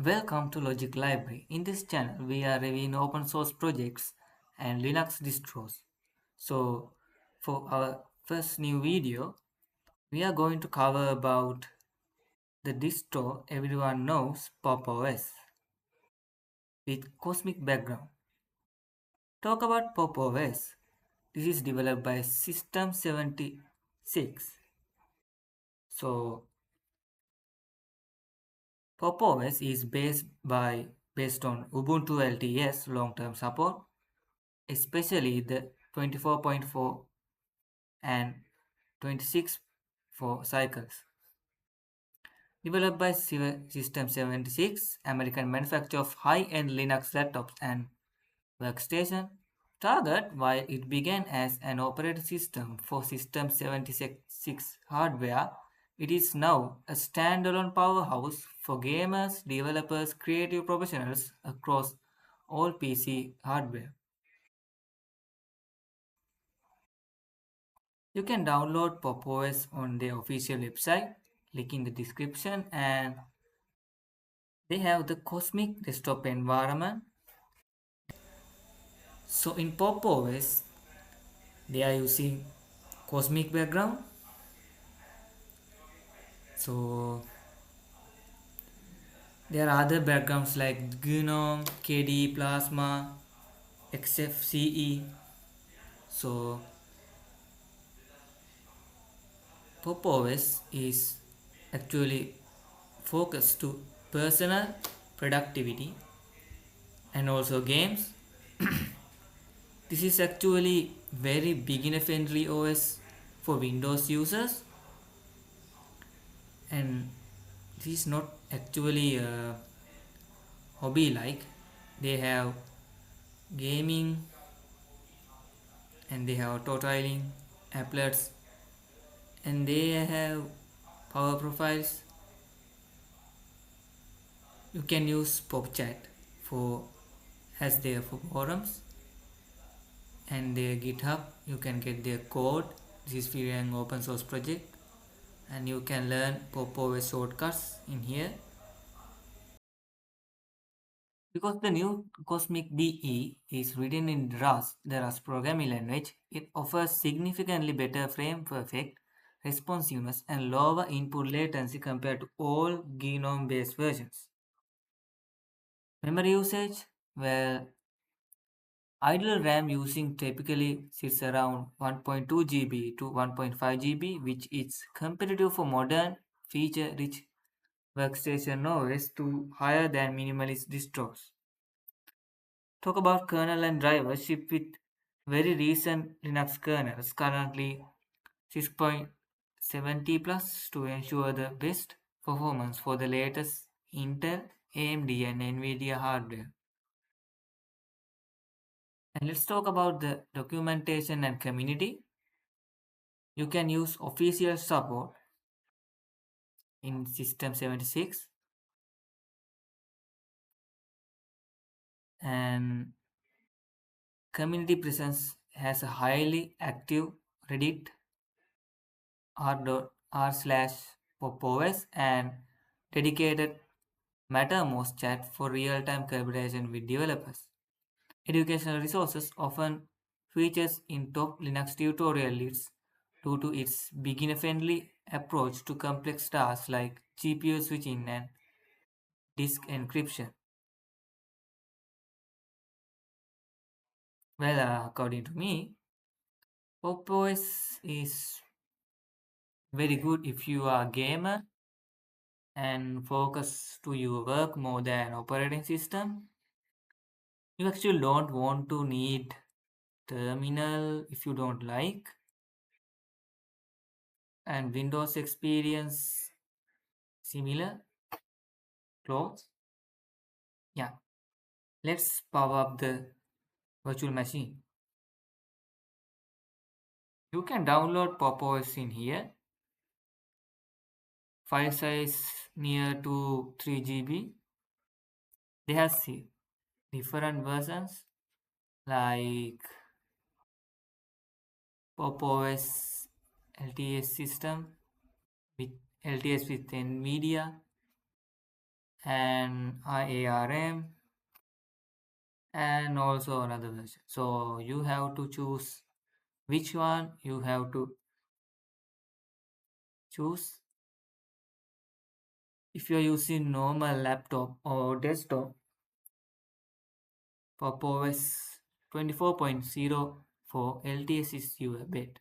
Welcome to Logic Library. In this channel, we are reviewing open source projects and Linux distros. So, for our first new video, we are going to cover about the distro everyone knows, Pop OS, with cosmic background. Talk about Pop OS. This is developed by System 76. So, Pop OS is based on Ubuntu LTS long-term support, especially the 24.4 and 26 for cycles. Developed by System 76, American manufacturer of high-end Linux laptops and workstation. Target, while it began as an operating system for System 76 hardware, it is now a standalone powerhouse for gamers, developers, creative professionals across all PC hardware. You can download Pop! OS on their official website, link in the description, and they have the cosmic desktop environment. So in Pop! OS, they are using cosmic background. So there are other backgrounds like GNOME, KDE Plasma, XFCE. So Pop! OS is actually focused to personal productivity and also games. This is actually very beginner friendly OS for Windows users, and this is not actually a hobby like. They have gaming and they have auto tiling, applets, and they have power profiles. You can use PopChat for as their for forums and their GitHub. You can get their code. This is free and open source project, and you can learn Pop! OS shortcuts in here. Because the new Cosmic DE is written in Rust, the Rust programming language, it offers significantly better frame perfect responsiveness and lower input latency compared to all GNOME-based versions. Memory usage, well, idle RAM using typically sits around 1.2 GB to 1.5 GB, which is competitive for modern, feature-rich workstation OS to higher than minimalist distros. Talk about kernel and drivers shipped with very recent Linux kernels, currently 6.70 plus, to ensure the best performance for the latest Intel, AMD, and NVIDIA hardware. And let's talk about the documentation and community. You can use official support in System 76, and community presence has a highly active Reddit r/r/popos and dedicated Mattermost chat for real-time collaboration with developers. Educational resources often features in top Linux tutorial lists due to its beginner-friendly approach to complex tasks like GPU switching and disk encryption. Well, according to me, Popos is very good if you are a gamer and focus to your work more than operating system. You actually don't want to need terminal if you don't like, and Windows experience similar clothes. Yeah, let's power up the virtual machine. You can download Popos in here. File size near to 3 GB. They have different versions like Popos LTS system with LTS with NVIDIA and IARM and also another version. So you have to choose which one you have to choose. If you are using normal laptop or desktop, for POS 24.04 LTS is your bet.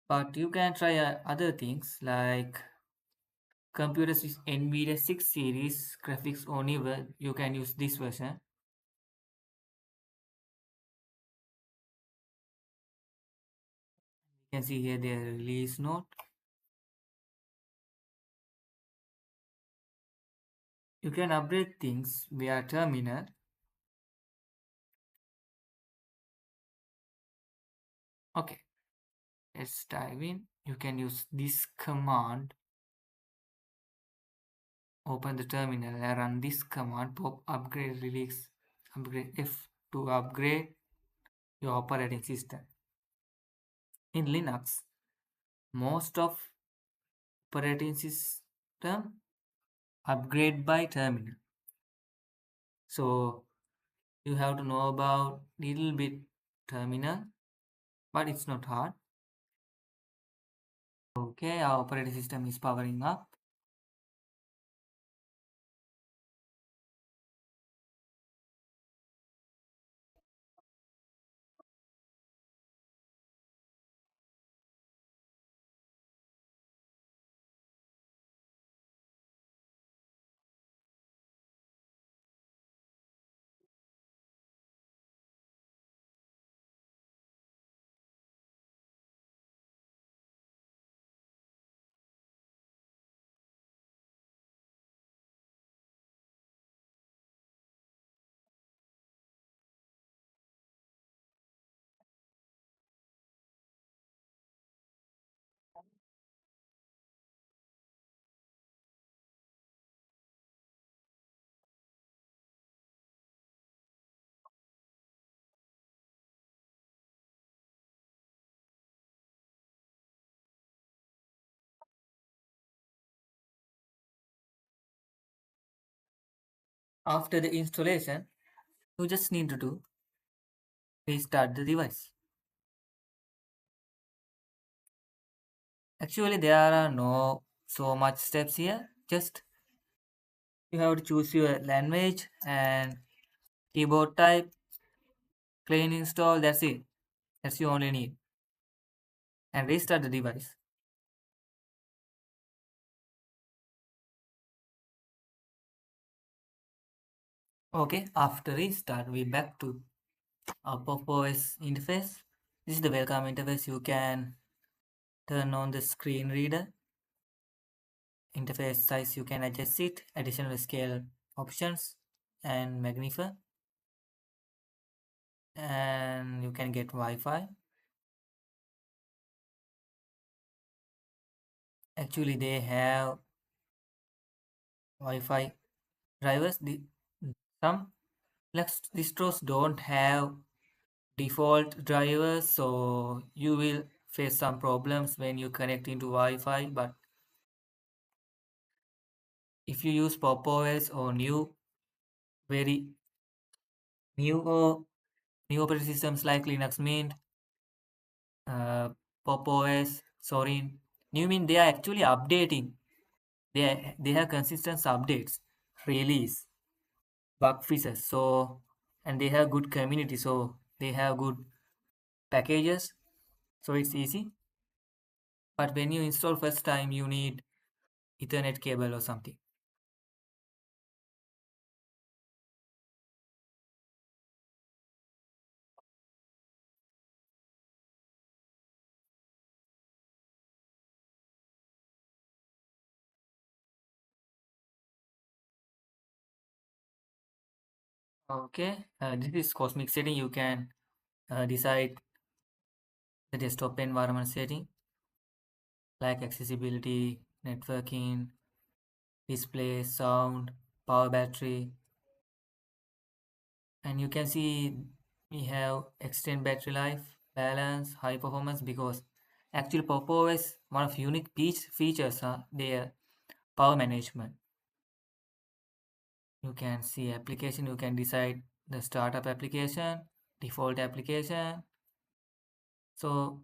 But you can try other things like computers with NVIDIA 6 series graphics only. You can use this version. You can see here their release note. You can upgrade things via terminal. Okay, let's dive in. You can use this command. Open the terminal and run this command pop upgrade release upgrade F to upgrade your operating system. In Linux, most of operating system upgrade by terminal. So you have to know about little bit terminal, but it's not hard. Okay, our operating system is powering up. After the installation, you just need to do restart the device. Actually, there are no so much steps here. Just you have to choose your language and keyboard type, clean install, that's it. That's you only need. And restart the device. Okay, after restart, we back to our Pop-OS interface. This is the welcome interface. You can turn on the screen reader. Interface size, you can adjust it. Additional scale options and magnify. And you can get Wi-Fi. Actually, they have Wi-Fi drivers. Some distros don't have default drivers, so you will face some problems when you connect into Wi-Fi. But if you use Pop!OS or very new or new operating systems like Linux Mint, uh, Pop!OS, Sorin, New Mint, they are actually updating. They have consistent updates, release, bug fixes. So and they have good community, so they have good packages. So it's easy. But when you install first time, you need Ethernet cable or something. Okay, this is Cosmic setting. You can decide the desktop environment setting like accessibility, networking, display, sound, power battery, and you can see we have extend battery life, balance, high performance because actually Pop! OS one of unique features there. power management. You can see application, you can decide the startup application, default application. So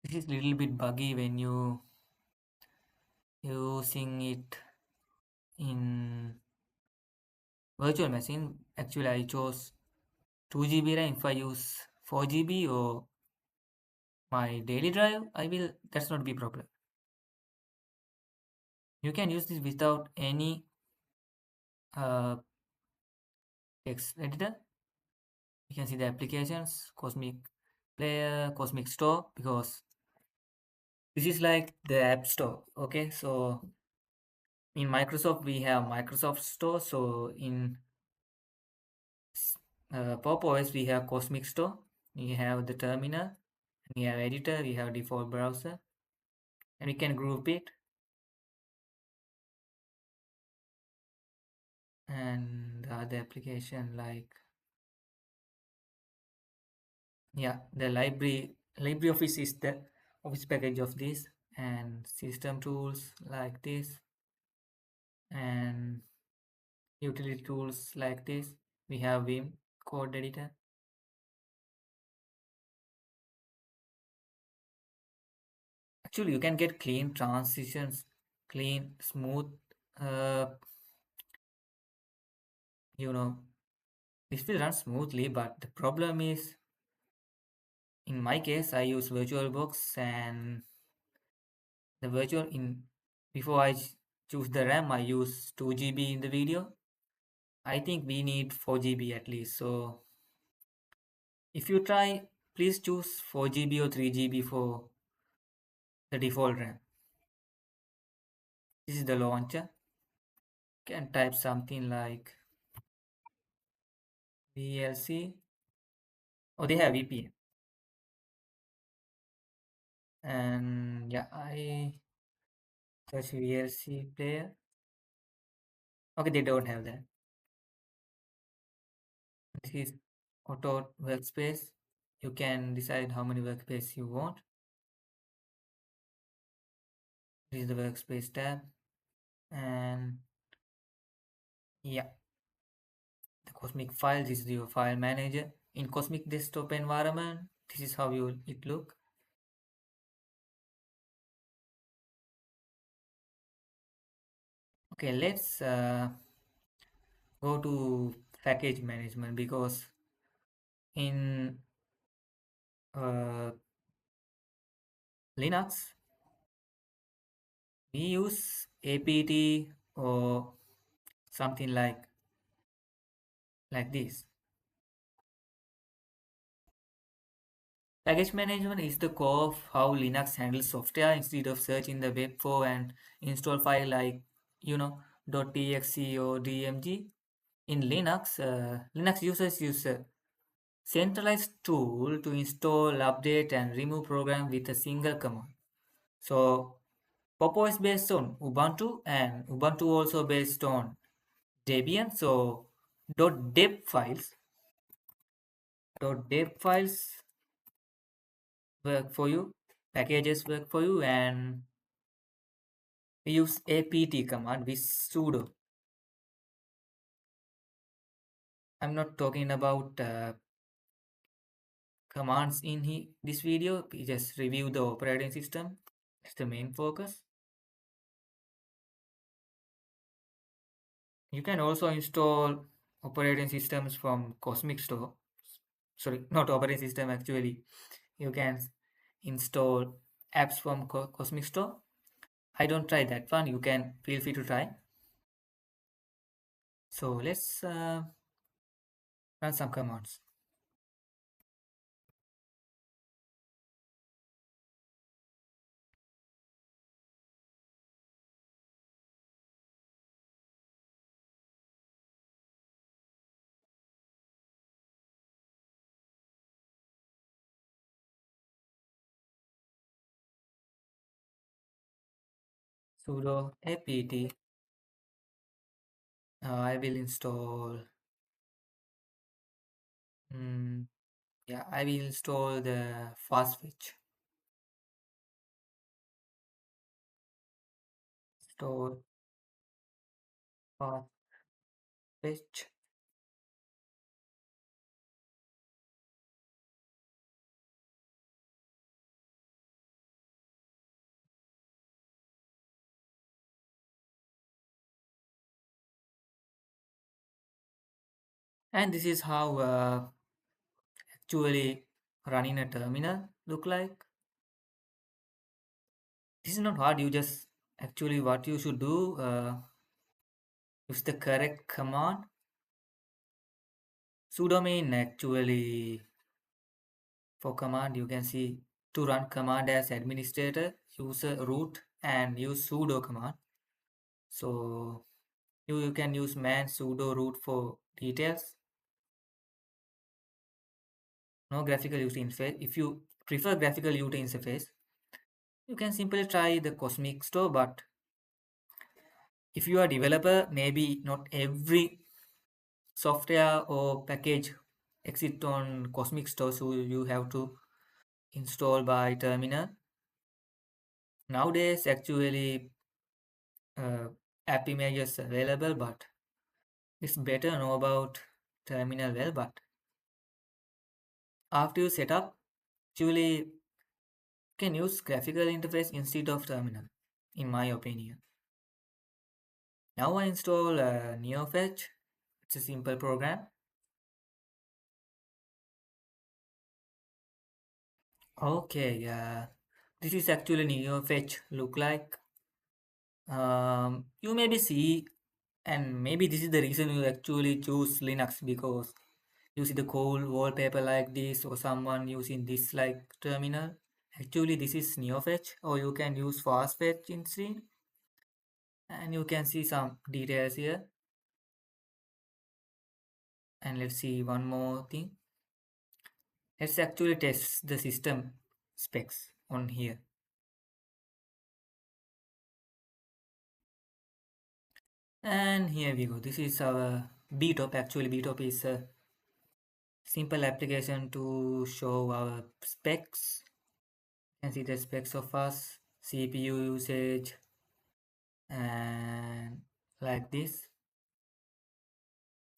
this is little bit buggy when you using it in virtual machine. Actually, I chose 2 GB RAM. If I use 4 GB or my daily drive, I will, that's not be problem. You can use this without any uh, text editor. You can see the applications, Cosmic Player, Cosmic Store, because this is like the App Store. Okay, so in Microsoft we have Microsoft Store. So in Pop OS we have Cosmic Store. We have the terminal. We have editor. We have default browser, and we can group it. And the other application like, yeah, the library LibreOffice is the office package of this, and system tools like this, and utility tools like this. We have Vim code editor. Actually, you can get clean transitions, clean, smooth. Uh, you know, this will run smoothly, but the problem is, in my case, I use VirtualBox, and the virtual in before choose the RAM, I use 2 GB in the video. I think we need 4 GB at least. So if you try, please choose 4 GB or 3 GB for the default RAM. This is the launcher. You can type something like VLC. Oh, they have VPN. And yeah, I search VLC player. Okay, they don't have that. This is auto workspace. You can decide how many workspace you want. This is the workspace tab. And yeah, the Cosmic Files, this is your file manager. In Cosmic Desktop environment, this is how it look. Okay, let's go to package management, because in uh, Linux we use apt or something like this. Package management is the core of how Linux handles software. Instead of searching the web for an install file like, you know, .exe or dmg, in Linux, Linux users use a centralized tool to install, update, and remove program with a single command. So Popo is based on Ubuntu, and Ubuntu also based on Debian. So .deb files, .deb files work for you, packages work for you, and we use apt command with sudo. I'm not talking about commands in this video. We just review the operating system. That's the main focus. You can also install operating systems from Cosmic Store. Sorry, not operating system actually. You can install apps from Cosmic Store. I don't try that one. You can feel free to try. So let's run some commands. Sudo apt. I will install Mm, yeah, I will install the fast fetch. Store fast fetch. And this is how actually running a terminal look like. This is not hard. You just actually what you should do. Use the correct command. Sudo main actually for command you can see to run command as administrator use a root and use sudo command. So you can use man sudo root for details. No graphical user interface. If you prefer graphical user interface, you can simply try the Cosmic Store. But if you are a developer, maybe not every software or package exist on Cosmic Store, so you have to install by terminal. Nowadays, actually, uh, app images available, but it's better know about terminal well. But after you set up, actually, you can use graphical interface instead of terminal, in my opinion. Now I install NeoFetch. It's a simple program. Okay, this is actually NeoFetch look like. You maybe see, and maybe this is the reason you actually choose Linux because you see the cool wallpaper like this, or someone using this like terminal. Actually, this is NeoFetch, or you can use FastFetch instead, and you can see some details here. And let's see one more thing. Let's actually test the system specs on here. And here we go. This is our BTOP. Actually, BTOP is a simple application to show our specs. You can see the specs of us, CPU usage, and like this.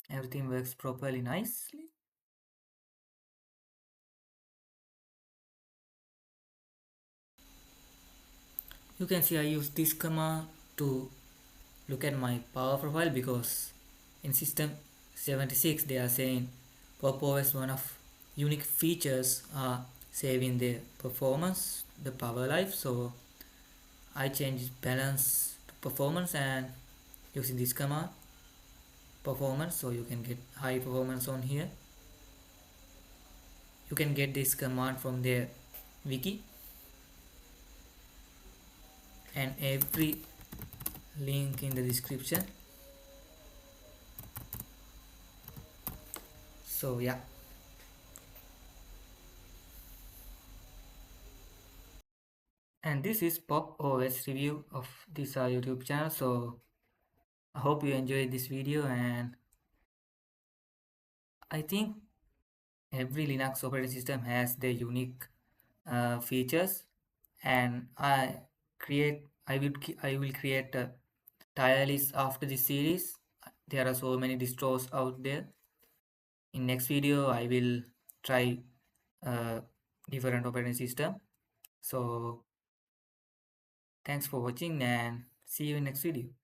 Everything works properly nicely. You can see I use this command to look at my power profile because in system 76 they are saying pop OS one of unique features are saving the performance, the power life. So I change balance to performance and using this command performance, so you can get high performance on here. You can get this command from their wiki and every link in the description. So yeah, and this is Pop OS review of this YouTube channel. So I hope you enjoyed this video, and I think every Linux operating system has their unique features, and I will create a tier list after this series. There are so many distros out there. In next video, I will try uh, different operating system. So thanks for watching and see you in next video.